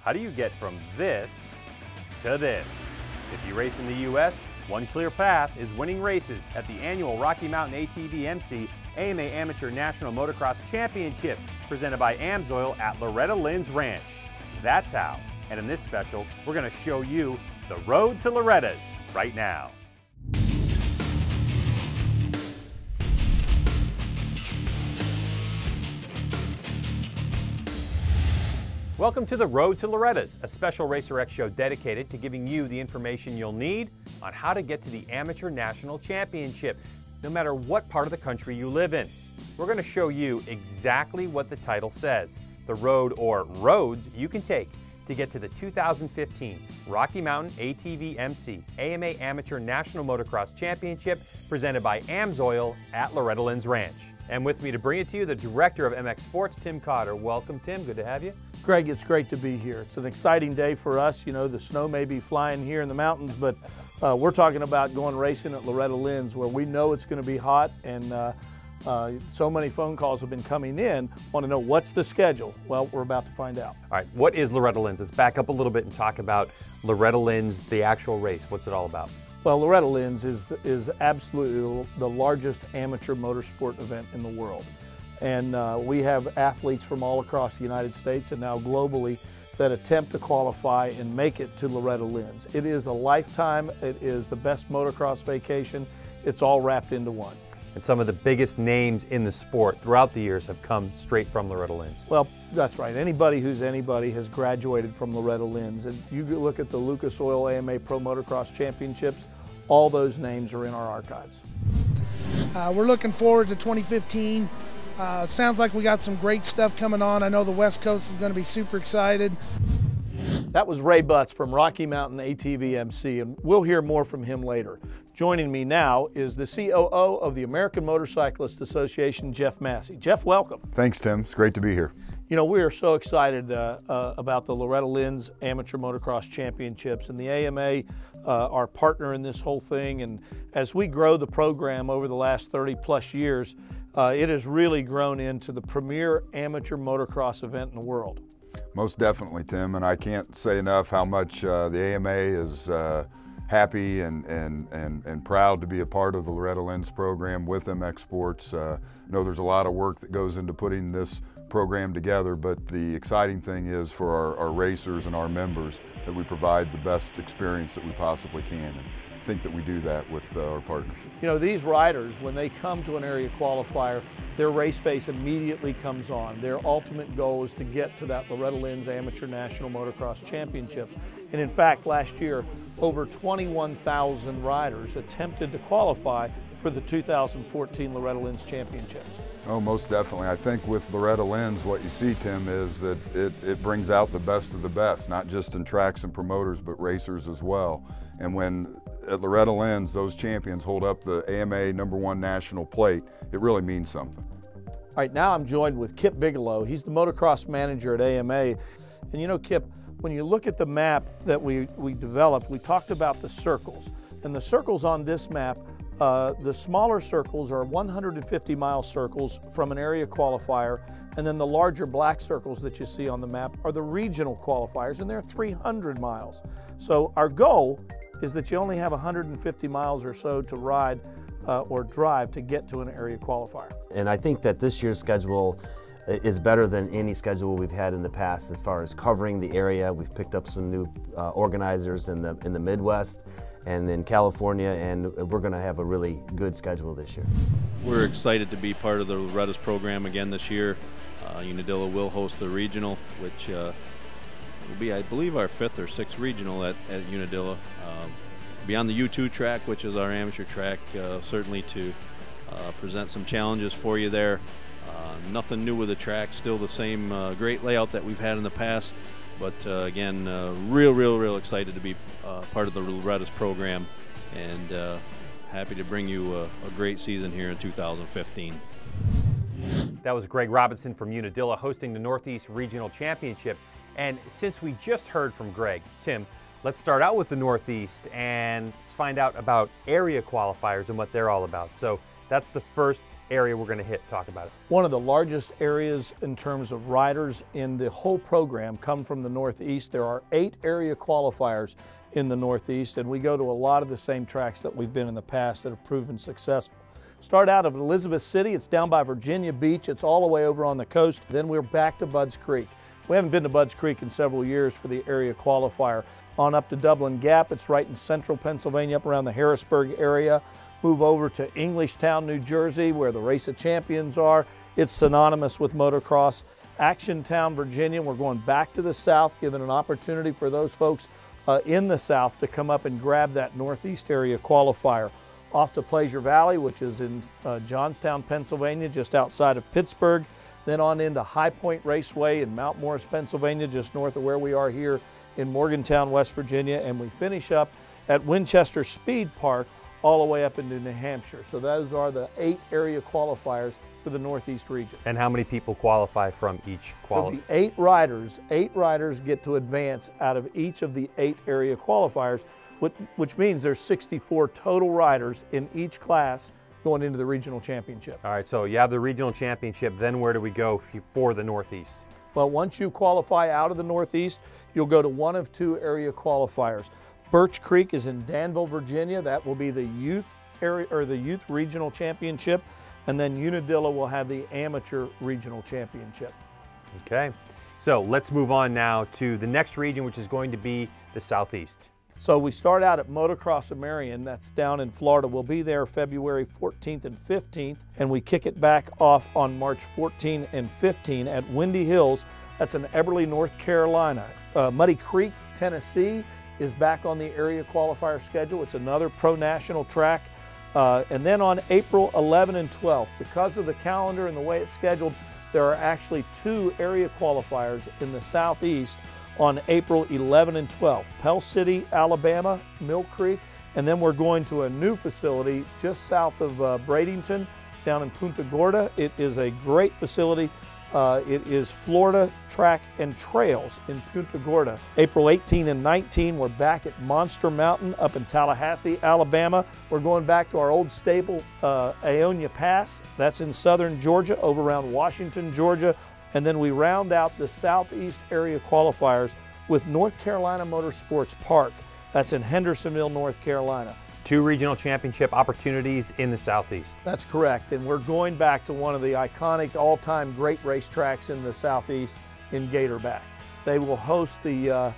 How do you get from this to this? If you race in the U.S., one clear path is winning races at the annual Rocky Mountain ATV MC AMA Amateur National Motocross Championship presented by Amsoil at Loretta Lynn's Ranch. That's how. And in this special, we're going to show you the road to Loretta's right now. Welcome to the Road to Loretta's, a special Racer X show dedicated to giving you the information you'll need on how to get to the Amateur National Championship, no matter what part of the country you live in. We're going to show you exactly what the title says, the road or roads you can take to get to the 2015 Rocky Mountain ATV MC AMA Amateur National Motocross Championship presented by Amsoil at Loretta Lynn's Ranch. And with me to bring it to you, the Director of MX Sports, Tim Cotter. Welcome, Tim. Good to have you. Greg, it's great to be here. It's an exciting day for us. You know, the snow may be flying here in the mountains, but we're talking about going racing at Loretta Lynn's, where we know it's going to be hot, and so many phone calls have been coming in, want to know what's the schedule. Well, we're about to find out. All right, what is Loretta Lynn's? Let's back up a little bit and talk about Loretta Lynn's, the actual race. What's it all about? Well, Loretta Lynn's is absolutely the largest amateur motorsport event in the world. And we have athletes from all across the United States and now globally that attempt to qualify and make it to Loretta Lynn's. It is a lifetime. It is the best motocross vacation. It's all wrapped into one. And some of the biggest names in the sport throughout the years have come straight from Loretta Lynn's. Well, that's right. Anybody who's anybody has graduated from Loretta Lynn's. And you look at the Lucas Oil AMA Pro Motocross Championships, all those names are in our archives. We're looking forward to 2015. Sounds like we got some great stuff coming on. I know the West Coast is going to be super excited. That was Ray Butts from Rocky Mountain ATV MC, and we'll hear more from him later. Joining me now is the COO of the American Motorcyclist Association, Jeff Massey. Jeff, welcome. Thanks, Tim. It's great to be here. You know, we are so excited about the Loretta Lynn's Amateur Motocross Championships, and the AMA, our partner in this whole thing. And as we grow the program over the last 30+ years, it has really grown into the premier amateur motocross event in the world. Most definitely, Tim, and I can't say enough how much the AMA is happy and proud to be a part of the Loretta Lynn's program with MX Sports. I know there's a lot of work that goes into putting this program together, but the exciting thing is for our racers and our members that we provide the best experience that we possibly can. And I think that we do that with our partnership. You know, these riders, when they come to an area qualifier, their race face immediately comes on. Their ultimate goal is to get to that Loretta Lynn's Amateur National Motocross Championships. And in fact, last year, over 21,000 riders attempted to qualify for the 2014 Loretta Lynn's Championships. Oh, most definitely. I think with Loretta Lynn's, what you see, Tim, is that it brings out the best of the best, not just in tracks and promoters, but racers as well. And when at Loretta Lynn's, those champions hold up the AMA #1 national plate, it really means something. All right, now I'm joined with Kip Bigelow. He's the motocross manager at AMA. And you know, Kip, when you look at the map that we developed, we talked about the circles. And the circles on this map, the smaller circles are 150-mile circles from an area qualifier, and then the larger black circles that you see on the map are the regional qualifiers, and they're 300 miles. So our goal is that you only have 150 miles or so to ride or drive to get to an area qualifier. And I think that this year's schedule is better than any schedule we've had in the past as far as covering the area. We've picked up some new organizers in the Midwest and in California, and we're going to have a really good schedule this year. We're excited to be part of the Loretta's program again this year. Unadilla will host the regional, which will be, I believe, our 5th or 6th regional at Unadilla. Be on the U2 track, which is our amateur track, certainly to present some challenges for you there. Nothing new with the track, still the same great layout that we've had in the past. But again, real excited to be part of the Loretta's program, and happy to bring you a great season here in 2015. That was Greg Robinson from Unadilla hosting the Northeast Regional Championship. And since we just heard from Greg, Tim, let's start out with the Northeast and let's find out about area qualifiers and what they're all about. So that's the first area we're going to hit. Talk about it. One of the largest areas in terms of riders in the whole program come from the Northeast. There are 8 area qualifiers in the Northeast, and we go to a lot of the same tracks that we've been in the past that have proven successful. Start out of Elizabeth City, it's down by Virginia Beach, it's all the way over on the coast. Then we're back to Budds Creek. We haven't been to Budds Creek in several years for the area qualifier. On up to Dublin Gap, it's right in central Pennsylvania, up around the Harrisburg area. Move over to Englishtown, New Jersey, where the Race of Champions are. It's synonymous with motocross. Actiontown, Virginia, we're going back to the south, giving an opportunity for those folks in the south to come up and grab that Northeast area qualifier. Off to Pleasure Valley, which is in Johnstown, Pennsylvania, just outside of Pittsburgh. Then on into High Point Raceway in Mount Morris, Pennsylvania, just north of where we are here in Morgantown, West Virginia. And we finish up at Winchester Speed Park all the way up into New Hampshire. So those are the 8 area qualifiers for the Northeast region. And how many people qualify from each There'll be 8 riders. 8 riders get to advance out of each of the 8 area qualifiers, which means there's 64 total riders in each class going into the regional championship. All right, so you have the regional championship, then where do we go for the Northeast? Well, once you qualify out of the Northeast, you'll go to one of 2 area qualifiers. Birch Creek is in Danville, Virginia. That will be the youth area or the youth regional championship. And then Unadilla will have the amateur regional championship. Okay, so let's move on now to the next region, which is going to be the Southeast. So we start out at Motocross of Marion, that's down in Florida. We'll be there February 14th and 15th, and we kick it back off on March 14 and 15 at Windy Hills. That's in Eberly, North Carolina. Muddy Creek, Tennessee is back on the area qualifier schedule. It's another pro-national track. And then on April 11 and 12, because of the calendar and the way it's scheduled, there are actually 2 area qualifiers in the Southeast on April 11 and 12. Pell City, Alabama, Mill Creek, and then we're going to a new facility just south of Bradenton down in Punta Gorda. It is a great facility. It is Florida Track and Trails in Punta Gorda. April 18 and 19, we're back at Monster Mountain up in Tallahassee, Alabama. We're going back to our old staple, Aonia Pass. That's in southern Georgia, over around Washington, Georgia. And then we round out the Southeast area qualifiers with North Carolina Motorsports Park. That's in Hendersonville, North Carolina. 2 regional championship opportunities in the Southeast. That's correct, and we're going back to one of the iconic all-time great racetracks in the Southeast in Gatorback. They will host the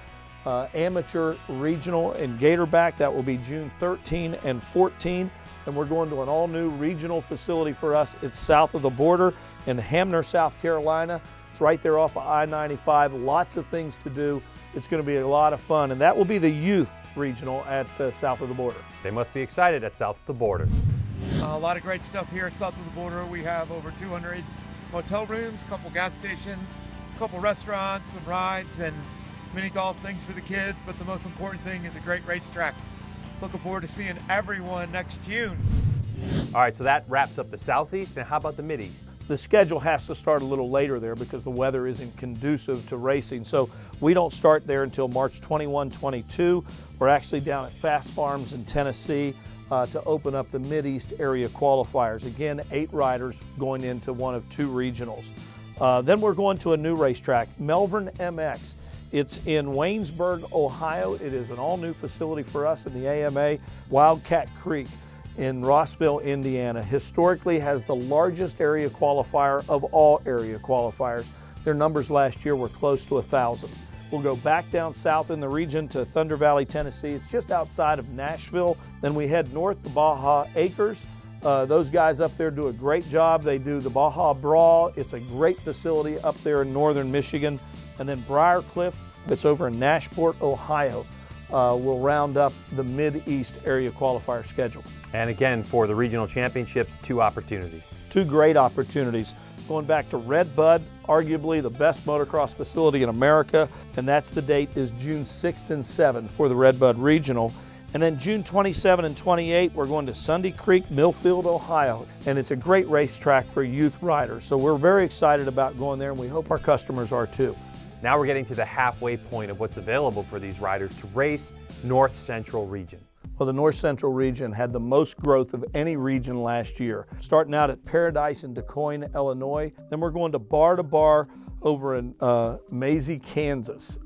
amateur regional in Gatorback. That will be June 13 and 14, and we're going to an all-new regional facility for us. It's south of the border in Hamner, South Carolina. It's right there off of I-95. Lots of things to do. It's going to be a lot of fun, and that will be the youth regional at south of the border. They must be excited at south of the border. A lot of great stuff here at south of the border. We have over 200 hotel rooms, a couple gas stations, a couple restaurants, some rides, and mini golf things for the kids. But the most important thing is a great racetrack. Looking forward to seeing everyone next June. All right, so that wraps up the Southeast. And how about the Mideast? The schedule has to start a little later there because the weather isn't conducive to racing. So we don't start there until March 21, 22. We're actually down at Fast Farms in Tennessee to open up the Mideast area qualifiers. Again, 8 riders going into one of 2 regionals. Then we're going to a new racetrack, Melbourne MX. It's in Waynesburg, Ohio. It is an all-new facility for us in the AMA, Wildcat Creek in Rossville, Indiana. Historically has the largest area qualifier of all area qualifiers. Their numbers last year were close to 1,000. We'll go back down south in the region to Thunder Valley, Tennessee. It's just outside of Nashville. Then we head north to Baja Acres. Those guys up there do a great job. They do the Baja Brawl. It's a great facility up there in northern Michigan. And then Briar Cliff, it's over in Nashport, Ohio. Will round up the Mideast area qualifier schedule. And again, for the regional championships, 2 opportunities. 2 great opportunities. Going back to Red Bud, arguably the best motocross facility in America, and that's the date is June 6th and 7th for the Red Bud Regional. And then June 27 and 28, we're going to Sunday Creek, Millfield, Ohio, and it's a great racetrack for youth riders. So we're very excited about going there, and we hope our customers are too. Now we're getting to the halfway point of what's available for these riders to race North Central region. Well, the North Central region had the most growth of any region last year. Starting out at Paradise in DuQuoin, Illinois. Then we're going to Bar over in Maisie, Kansas.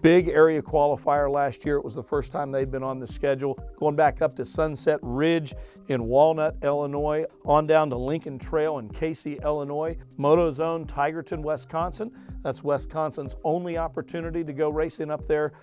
Big area qualifier last year. It was the first time they'd been on the schedule. Going back up to Sunset Ridge in Walnut, Illinois. On down to Lincoln Trail in Casey, Illinois. MotoZone, Tigerton, Wisconsin. That's Wisconsin's only opportunity to go racing up there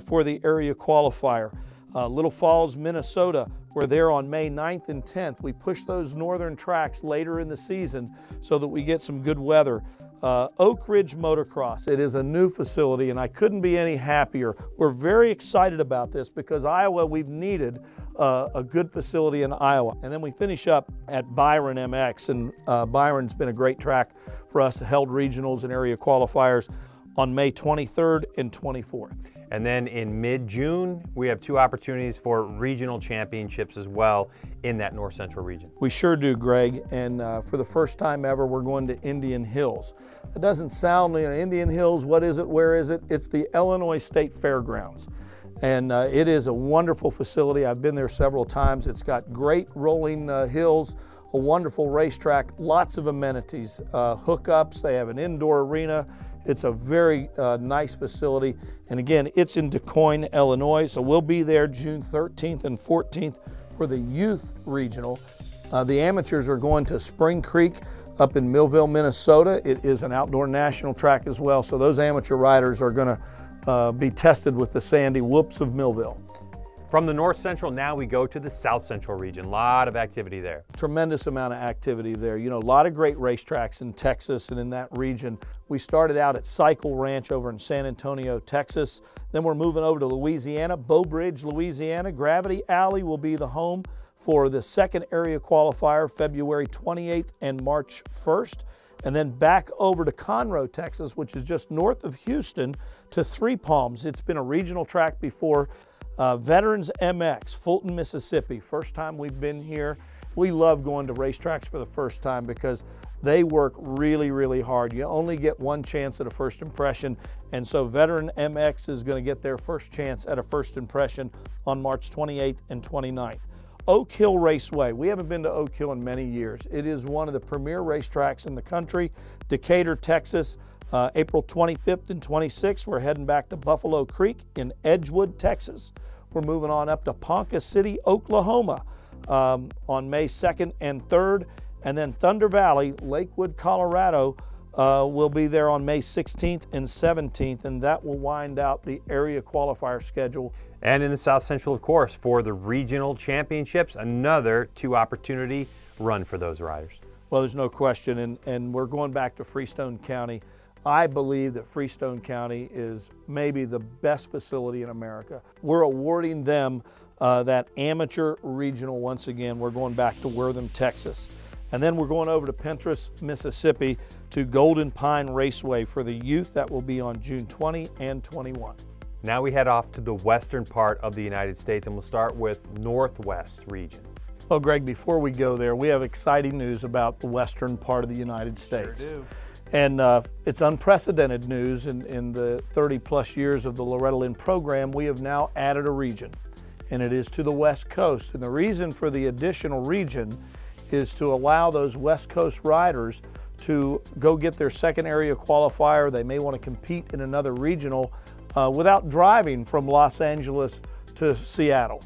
for the area qualifier. Little Falls, Minnesota, we're there on May 9th and 10th. We push those northern tracks later in the season so that we get some good weather. Oak Ridge Motocross, it is a new facility and I couldn't be any happier. We're very excited about this because Iowa, we've needed a good facility in Iowa. And then we finish up at Byron MX, and Byron's been a great track for us, held regionals and area qualifiers on May 23rd and 24th. And then in mid-June, we have 2 opportunities for regional championships as well in that North Central region. We sure do, Greg, and for the first time ever, we're going to Indian Hills. It doesn't sound, Indian Hills, what is it, where is it? It's the Illinois State Fairgrounds. And it is a wonderful facility. I've been there several times. It's got great rolling hills, a wonderful racetrack, lots of amenities, hookups. They have an indoor arena. It's a very nice facility. And again, it's in DuQuoin, Illinois. So we'll be there June 13th and 14th for the youth regional. The amateurs are going to Spring Creek up in Millville, Minnesota. It is an outdoor national track as well. So those amateur riders are going to be tested with the Sandy Whoops of Millville. From the North Central, now we go to the South Central region. A lot of activity there. Tremendous amount of activity there. A lot of great racetracks in Texas and in that region. We started out at Cycle Ranch over in San Antonio, Texas. Then we're moving over to Louisiana, Bow Bridge, Louisiana. Gravity Alley will be the home for the second area qualifier, February 28th and March 1st. And then back over to Conroe, Texas, which is just north of Houston, to Three Palms. It's been a regional track before. Veterans MX, Fulton, Mississippi. First time we've been here. We love going to racetracks for the first time because they work really, really hard. You only get one chance at a first impression. And so Veteran MX is going to get their first chance at a first impression on March 28th and 29th. Oak Hill Raceway. We haven't been to Oak Hill in many years. It is one of the premier racetracks in the country. Decatur, Texas. April 25th and 26th, we're heading back to Buffalo Creek in Edgewood, Texas. We're moving on up to Ponca City, Oklahoma on May 2nd and 3rd. And then Thunder Valley, Lakewood, Colorado will be there on May 16th and 17th, and that will wind out the area qualifier schedule. And in the South Central, of course, for the regional championships, another 2-opportunity run for those riders. Well, there's no question, and we're going back to Freestone County. I believe that Freestone County is maybe the best facility in America. We're awarding them that amateur regional once again. We're going back to Wortham, Texas. And then we're going over to Pentras, Mississippi to Golden Pine Raceway for the youth. That will be on June 20 and 21. Now we head off to the western part of the United States, and we'll start with Northwest region. Well, Greg, before we go there, we have exciting news about the western part of the United States. Sure do. And it's unprecedented news. In the 30-plus years of the Loretta Lynn program, we have now added a region, and it is to the West Coast. And the reason for the additional region is to allow those West Coast riders to go get their second area qualifier. They may want to compete in another regional without driving from Los Angeles to Seattle.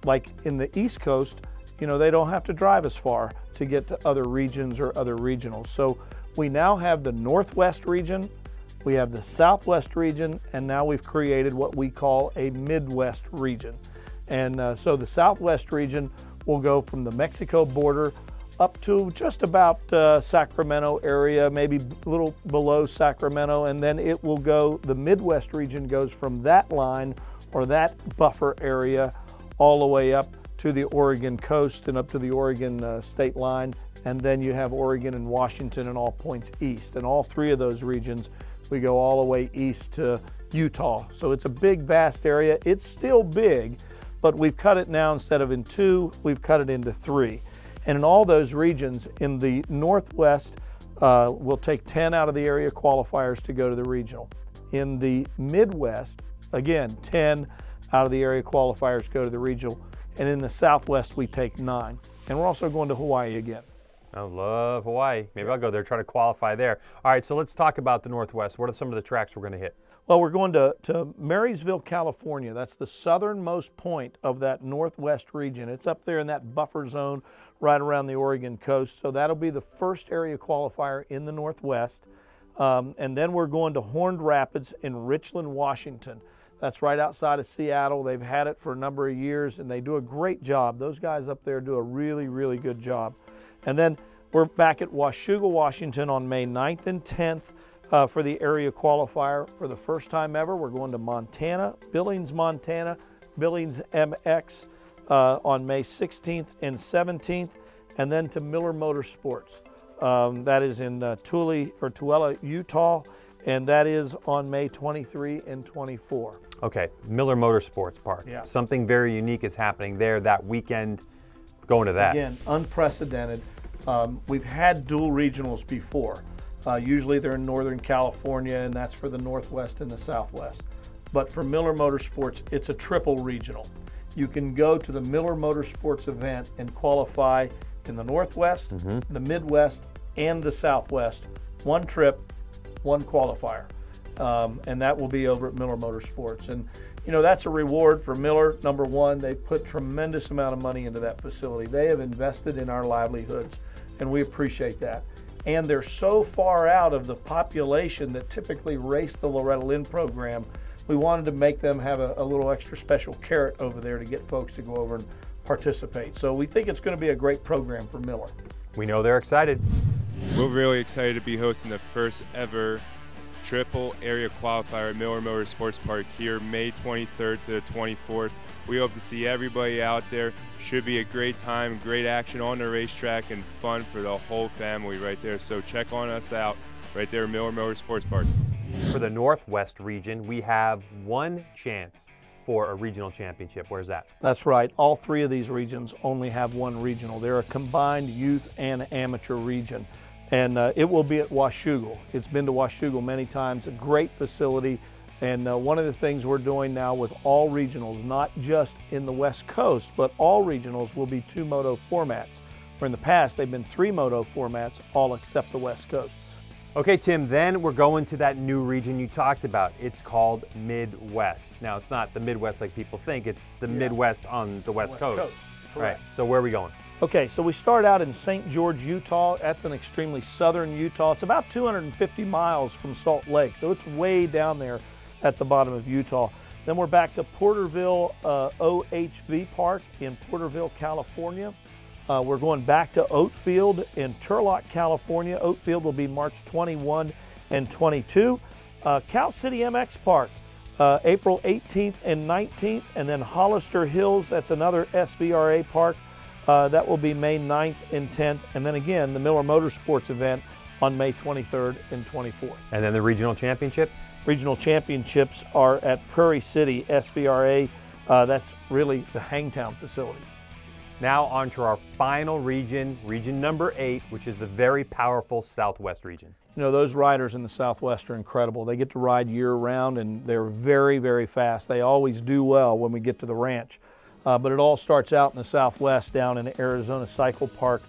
Like in the East Coast, they don't have to drive as far to get to other regions or other regionals. So we now have the Northwest region, we have the Southwest region, and now we've created what we call a Midwest region. And so the Southwest region will go from the Mexico border up to just about Sacramento area, maybe a little below Sacramento, and then it will go, the Midwest region goes from that line or that buffer area all the way up to the Oregon coast and up to the Oregon state line. And then you have Oregon and Washington and all points east. And all 3 of those regions, we go all the way east to Utah. So it's a big, vast area. It's still big, but we've cut it now, instead of in 2, we've cut it into 3. And in all those regions, in the Northwest, we'll take 10 out of the area qualifiers to go to the regional. In the Midwest, again, 10 out of the area qualifiers go to the regional. And in the Southwest, we take 9. And we're also going to Hawaii again. I love Hawaii. Maybe I'll go there, try to qualify there. All right, so let's talk about the Northwest. What are some of the tracks we're going to hit? Well, we're going to Marysville, California. That's the southernmost point of that Northwest region. It's up there in that buffer zone right around the Oregon coast. So that'll be the first area qualifier in the Northwest. And then we're going to Horned Rapids in Richland, Washington. That's right outside of Seattle. They've had it for a number of years, and they do a great job. Those guys up there do a really, really good job. And then we're back at Washougal, Washington on May 9th and 10th for the area qualifier. For the first time ever, we're going to Montana, Billings, Montana, Billings MX on May 16th and 17th, and then to Miller Motorsports. That is in Tooele, Utah, and that is on May 23 and 24. Okay, Miller Motorsports Park. Yeah. Something very unique is happening there that weekend. Going to that. Again, unprecedented. We've had dual regionals before. Usually they're in Northern California, and that's for the Northwest and the Southwest. But for Miller Motorsports, it's a triple regional. You can go to the Miller Motorsports event and qualify in the Northwest, the Midwest, and the Southwest. One trip, one qualifier. And that will be over at Miller Motorsports. And you know, that's a reward for Miller. Number one, they put tremendous amount of money into that facility. They have invested in our livelihoods, and we appreciate that. And they're so far out of the population that typically race the Loretta Lynn program, we wanted to make them have a little extra special carrot over there to get folks to go over and participate. So we think it's going to be a great program for Miller. We know they're excited. We're really excited to be hosting the first ever triple area qualifier at Miller Motorsports Park here May 23rd to the 24th. We hope to see everybody out there. Should be a great time, great action on the racetrack, and fun for the whole family right there. So check on us out right there at Miller Motorsports Park. For the Northwest region, we have one chance for a regional championship. Where's that? That's right. All 3 of these regions only have one regional. They're a combined youth and amateur region. And it will be at Washougal. It's been to Washougal many times, a great facility. And one of the things we're doing now with all regionals, not just in the West Coast, but all regionals will be 2 moto formats. Where in the past, they've been 3 moto formats, all except the West Coast. Okay, Tim, then we're going to that new region you talked about. It's called Midwest. Now, it's not the Midwest like people think. It's the Midwest on the West Coast. All right, so where are we going? Okay, so we start out in St. George, Utah. That's an extremely southern Utah. It's about 250 miles from Salt Lake, so it's way down there at the bottom of Utah. Then we're back to Porterville OHV Park in Porterville, California. We're going back to Oatfield in Turlock, California. Oatfield will be March 21 and 22. Cal City MX Park, April 18th and 19th. And then Hollister Hills, that's another SVRA park. That will be May 9th and 10th. And then again, the Miller Motorsports event on May 23rd and 24th. And then the regional championship? Regional championships are at Prairie City SVRA. That's really the Hangtown facility. Now on to our final region, region number 8, which is the very powerful Southwest region. You know, those riders in the Southwest are incredible. They get to ride year-round, and they're very, very fast. They always do well when we get to the ranch. But it all starts out in the Southwest down in Arizona Cycle Park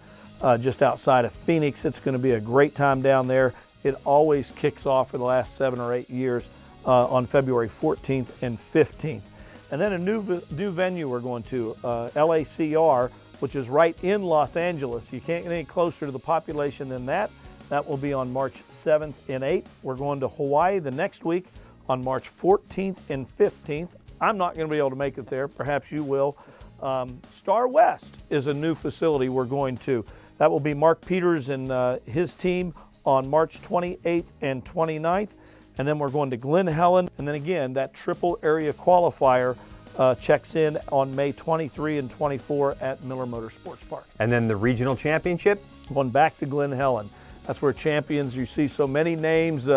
just outside of Phoenix. It's going to be a great time down there. It always kicks off for the last 7 or 8 years on February 14th and 15th. And then a new venue we're going to, LACR, which is right in Los Angeles. You can't get any closer to the population than that. That will be on March 7th and 8th. We're going to Hawaii the next week on March 14th and 15th. I'm not going to be able to make it there. Perhaps you will. Star West is a new facility we're going to. That will be Mark Peters and his team on March 28th and 29th. And then we're going to Glen Helen. And then again, that triple area qualifier checks in on May 23 and 24 at Miller Motorsports Park. And then the regional championship? Going back to Glen Helen. That's where champions, you see so many names,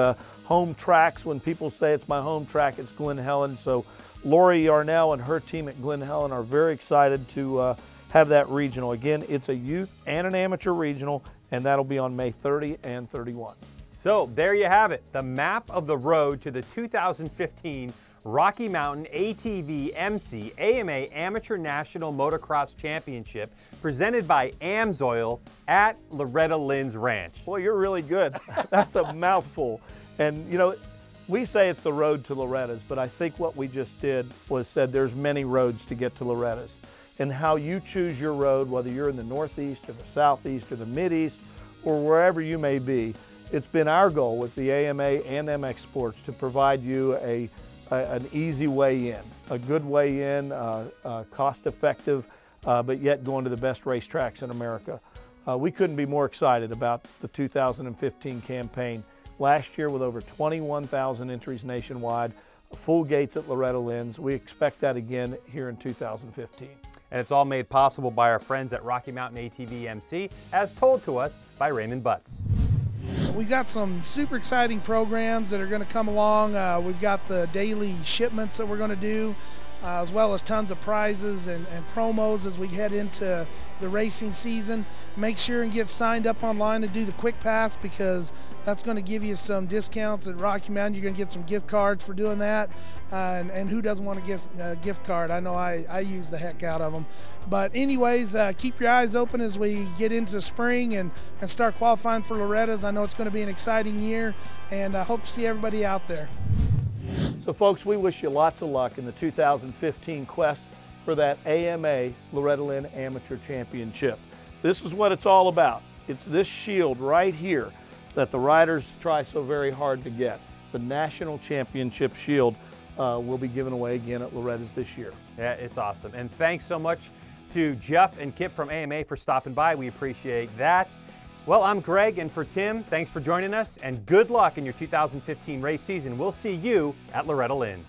home tracks. When people say it's my home track, it's Glen Helen. So Lori Yarnell and her team at Glen Helen are very excited to have that regional. Again, it's a youth and an amateur regional, and that'll be on May 30 and 31. So there you have it, the map of the road to the 2015 Rocky Mountain ATV MC AMA Amateur National Motocross Championship presented by Amsoil at Loretta Lynn's ranch. Boy, you're really good. That's a mouthful. And you know, we say it's the road to Loretta's, but I think what we just did was said there's many roads to get to Loretta's. And how you choose your road, whether you're in the Northeast or the Southeast or the Mideast or wherever you may be, it's been our goal with the AMA and MX Sports to provide you an easy way in, a good way in, cost-effective, but yet going to the best racetracks in America. We couldn't be more excited about the 2015 campaign. Last year with over 21,000 entries nationwide, full gates at Loretta Lynn's. We expect that again here in 2015. And it's all made possible by our friends at Rocky Mountain ATV MC, as told to us by Raymond Butts. We've got some super exciting programs that are going to come along. We've got the daily shipments that we're going to do, as well as tons of prizes and promos as we head into the racing season. Make sure and get signed up online to do the Quick Pass, because that's going to give you some discounts at Rocky Mountain. You're going to get some gift cards for doing that, and who doesn't want to get a gift card? I know I use the heck out of them. But anyways, keep your eyes open as we get into spring and start qualifying for Loretta's. I know it's going to be an exciting year, and I hope to see everybody out there. So folks, we wish you lots of luck in the 2015 quest for that AMA Loretta Lynn Amateur Championship. This is what it's all about. It's this shield right here that the riders try so very hard to get. The National Championship Shield will be given away again at Loretta's this year. Yeah, it's awesome. And thanks so much to Jeff and Kip from AMA for stopping by. We appreciate that. Well, I'm Greg, and for Tim, thanks for joining us, and good luck in your 2015 race season. We'll see you at Loretta Lynn's.